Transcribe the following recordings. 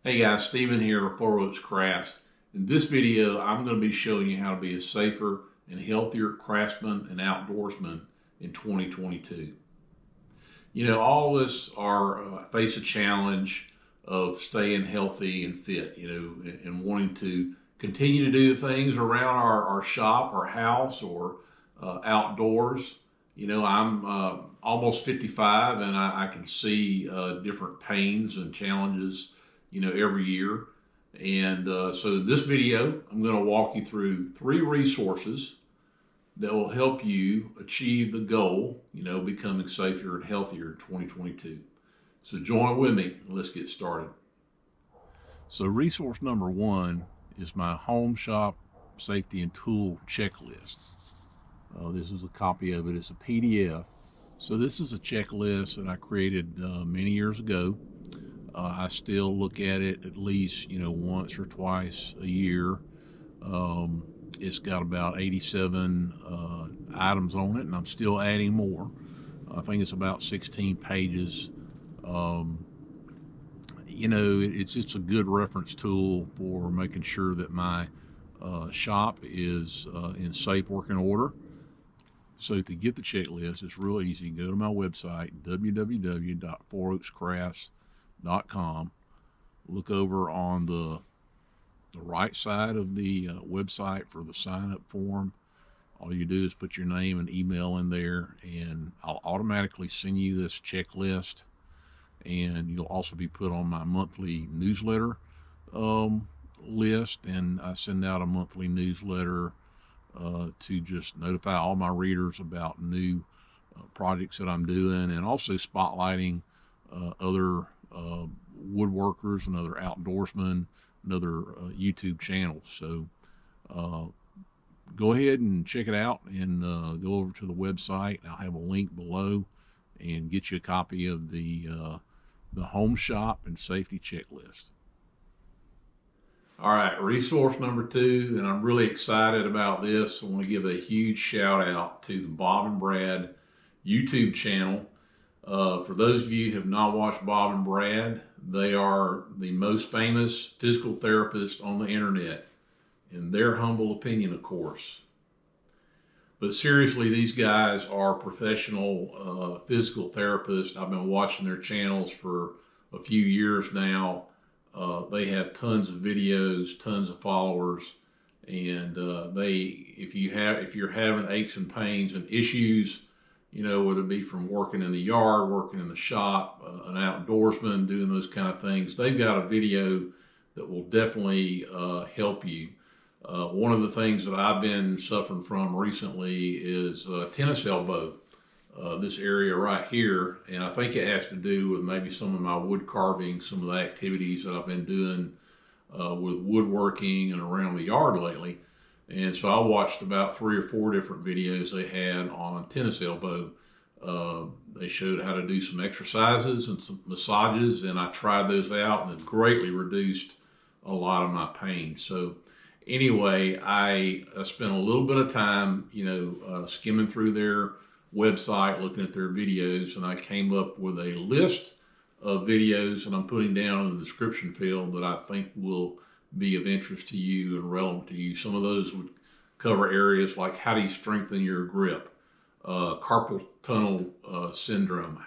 Hey guys, Steven here with Forearm Crafts. In this video, I'm going to be showing you how to be a safer and healthier craftsman and outdoorsman in 2022. You know, all of us face a challenge of staying healthy and fit, and wanting to continue to do things around our shop, our house, or outdoors. I'm almost 55 and I can see different pains and challenges every year. And so in this video, I'm going to walk you through 3 resources that will help you achieve the goal, becoming safer and healthier in 2022. So join with me and let's get started. So resource number 1 is my home shop safety and tool checklist. This is a copy of it. It's a PDF. So this is a checklist that I created many years ago. I still look at it at least, once or twice a year. It's got about 87 items on it, and I'm still adding more. I think it's about 16 pages. It's just a good reference tool for making sure that my shop is in safe working order. So to get the checklist, it's real easy. Go to my website, www.forearmcrafts.com. Look over on the right side of the website for the sign up form. All you do is put your name and email in there, and I'll automatically send you this checklist. And you'll also be put on my monthly newsletter list, and I send out a monthly newsletter to just notify all my readers about new projects that I'm doing, and also spotlighting other woodworkers and other outdoorsmen and other YouTube channels. So go ahead and check it out, and go over to the website. I'll have a link below and get you a copy of the home shop and safety checklist. All right, resource number 2, and I'm really excited about this. I want to give a huge shout out to the Bob and Brad YouTube channel. For those of you who have not watched Bob and Brad, they are the most famous physical therapists on the internet, in their humble opinion, of course. But seriously, these guys are professional physical therapists. I've been watching their channels for a few years now. They have tons of videos, tons of followers, and if you're having aches and pains and issues, whether it be from working in the yard, working in the shop, an outdoorsman, doing those kind of things, they've got a video that will definitely help you. One of the things that I've been suffering from recently is tennis elbow, this area right here, and I think it has to do with maybe some of my wood carving, some of the activities that I've been doing with woodworking and around the yard lately. And so I watched about 3 or 4 different videos they had on tennis elbow. They showed how to do some exercises and some massages, and I tried those out, and it greatly reduced a lot of my pain. So anyway, I spent a little bit of time, skimming through their website, looking at their videos, and I came up with a list of videos that I'm putting down in the description field that I think will be of interest to you and relevant to you. Some of those would cover areas like how do you strengthen your grip, carpal tunnel syndrome,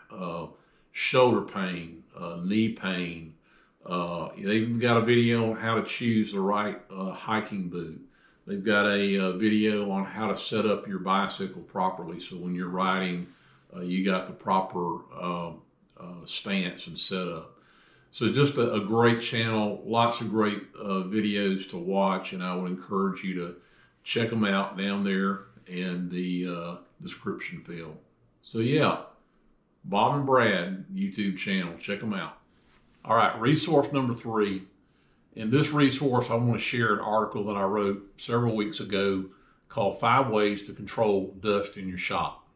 shoulder pain, knee pain. They even got a video on how to choose the right hiking boot. They've got a video on how to set up your bicycle properly, so when you're riding, you got the proper stance and setup. So just a great channel, lots of great videos to watch, and I would encourage you to check them out down there in the description field. So yeah, Bob and Brad YouTube channel, check them out. All right, resource number 3. In this resource, I want to share an article that I wrote several weeks ago called 5 Ways to Control Dust in Your Shop.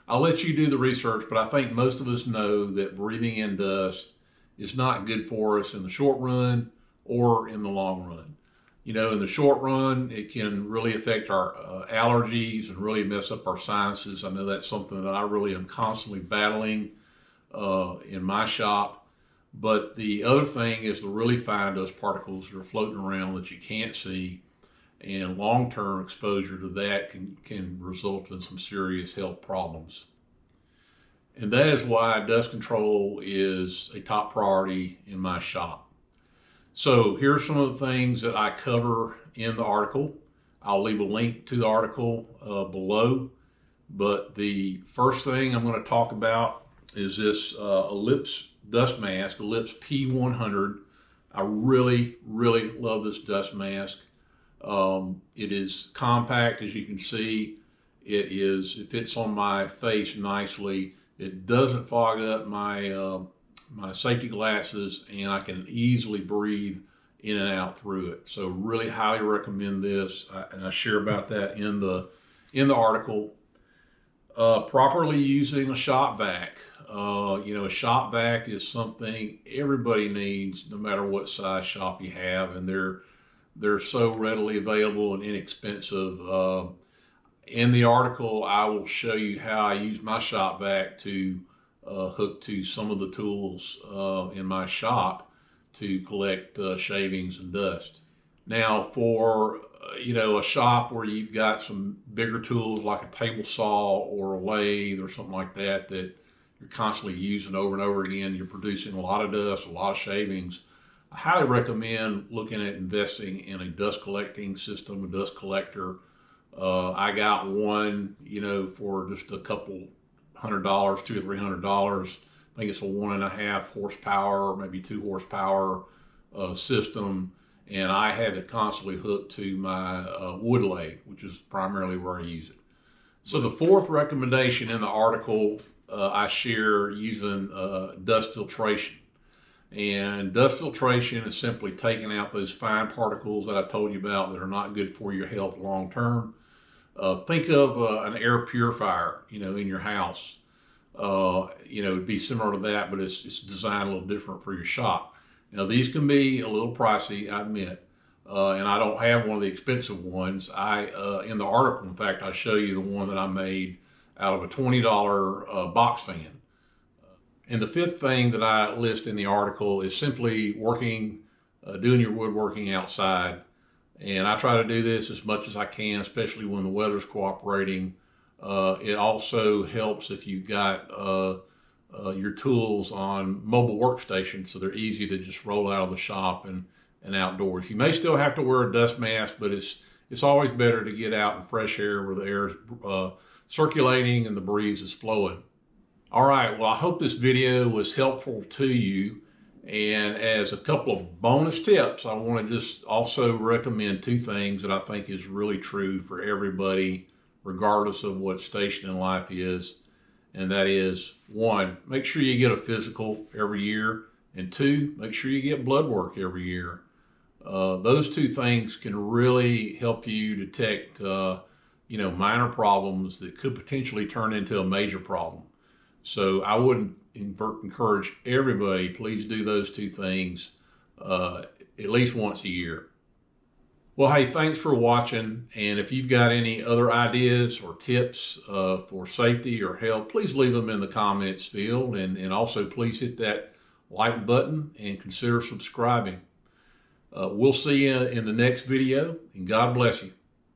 I'll let you do the research, but I think most of us know that breathing in dust is not good for us in the short run or in the long run. In the short run, it can really affect our allergies and really mess up our sinuses. I know that's something that I really am constantly battling in my shop. But the other thing is the really fine dust particles that are floating around that you can't see, and long-term exposure to that can result in some serious health problems. And that is why dust control is a top priority in my shop. So here's some of the things that I cover in the article. I'll leave a link to the article below. But the first thing I'm going to talk about is this Ellipse dust mask, Ellipse P100. I really, really love this dust mask. It is compact, as you can see. It fits on my face nicely. It doesn't fog up my my safety glasses, and I can easily breathe in and out through it. So really highly recommend this, and I share about that in the article. Properly using a shop vac. You know, a shop vac is something everybody needs, no matter what size shop you have, and they're so readily available and inexpensive. In the article, I will show you how I use my shop vac to hook to some of the tools in my shop to collect shavings and dust. Now, for you know, a shop where you've got some bigger tools like a table saw or a lathe or something like that that you're constantly using over and over again, you're producing a lot of dust, a lot of shavings, I highly recommend looking at investing in a dust collecting system, a dust collector. I got one, you know, for just a couple $100, $200 or $300. I think it's a 1.5 horsepower, maybe 2 horsepower system. And I have it constantly hooked to my wood lathe, which is primarily where I use it. So the fourth recommendation in the article, I share using dust filtration. And dust filtration is simply taking out those fine particles that I told you about that are not good for your health long term. Think of an air purifier, you know, in your house. You know, it'd be similar to that, but it's designed a little different for your shop. Now, these can be a little pricey, I admit, and I don't have one of the expensive ones. In the article, in fact, I show you the one that I made out of a $20 box fan. And the fifth thing that I list in the article is simply doing your woodworking outside. And I try to do this as much as I can, especially when the weather's cooperating. It also helps if you've got your tools on mobile workstations, so they're easy to just roll out of the shop and outdoors. You may still have to wear a dust mask, but it's always better to get out in fresh air where the air is circulating and the breeze is flowing. All right, well, I hope this video was helpful to you. And as a couple of bonus tips, I want to just also recommend two things that I think is really true for everybody, regardless of what station in life is. And that is, one, make sure you get a physical every year. And two, make sure you get blood work every year. Those two things can really help you detect, you know, minor problems that could potentially turn into a major problem. So I would encourage everybody, please do those two things at least once a year. Well, hey, thanks for watching. And if you've got any other ideas or tips for safety or health, please leave them in the comments field. And also please hit that like button and consider subscribing. We'll see you in the next video, and God bless you.